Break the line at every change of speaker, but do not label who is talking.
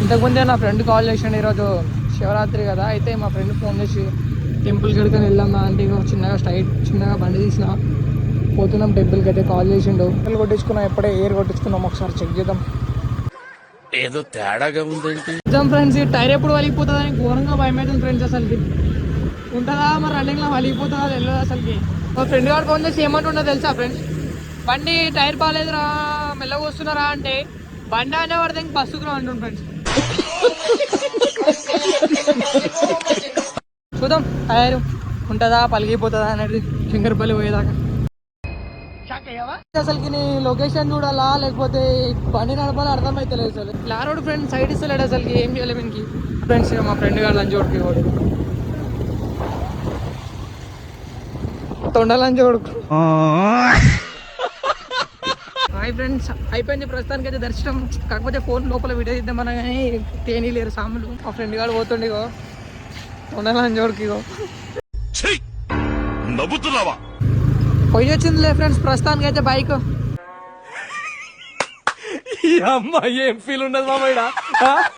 ఇంతకుముందే నా friend call చేసిండు, ఈరోజు శివరాత్రి కదా, అయితే మా ఫ్రెండ్ ఫోన్ చేసి టెంపుల్ కడుకొని వెళ్దామా అంటే చిన్నగా చిన్నగా బండి తీసిన పోతున్నాం టెంపుల్కి. అయితే కాల్ చేసిండు, కొట్టించుకున్నాం, ఎప్పుడే ఎయిర్ కొట్టించుకున్నాం, ఒకసారి చెక్ చేద్దాం.
ఏదో తేడాగా ఉందేంటి
ఫ్రెండ్స్ ఈ టైర్ ఎప్పుడు వలిగిపోతుందని ఘోరంగా భయమవుతుంది ఫ్రెండ్స్. అసలుకి ఉంటుందా మరి రన్నింగ్లో వలిగిపోతుందా తెలియదు అసలుకి. మా ఫ్రెండ్ గారు ఫోన్ చేసి ఏమంటుండో తెలుసా ఫ్రెండ్స్, బండి టైర్ బాగాలేదురా మెల్లగా వస్తున్నారా అంటే బండి అనే పడితే ఇంక బస్సుకు రా అంటుంది ఫ్రెండ్స్. చూద్దాం టైర్ ఉంటుందా పలిగిపోతుందా అనేది శంకరపల్లి పోయేదాకా. అసలుకి నీ లొకేషన్ చూడాలా లేకపోతే బండి నడపాలా అర్థమైతలేదు అసలు. లారోడ్ ఫ్రెండ్ సైడ్ ఇస్తలేడు అసలుకి, ఏం చేయలేము ఇంకి. ఫ్రెండ్స్ మా ఫ్రెండ్ గారు లంచ్ కొడుకు తొండ లంచ్ కొడుకు. హాయ్ ఫ్రెండ్స్, అయిపోయింది ప్రస్తుతానికి అయితే దర్శనం. కాకపోతే ఫోన్ లోపల వీడియో తీద్దామన్నా కానీ తేనీ లేరు సాములు. మా ఫ్రెండ్ గారు పోతుండిగో తొండ లంచ్ కొడుకు ఇగో
నవ్వుతున్నావా.
పోయి వచ్చిందిలే ఫ్రెండ్స్ ప్రస్తుతానికి అయితే బైక్.
అమ్మాయి ఏం ఫీల్ ఉన్నది మామయ్య.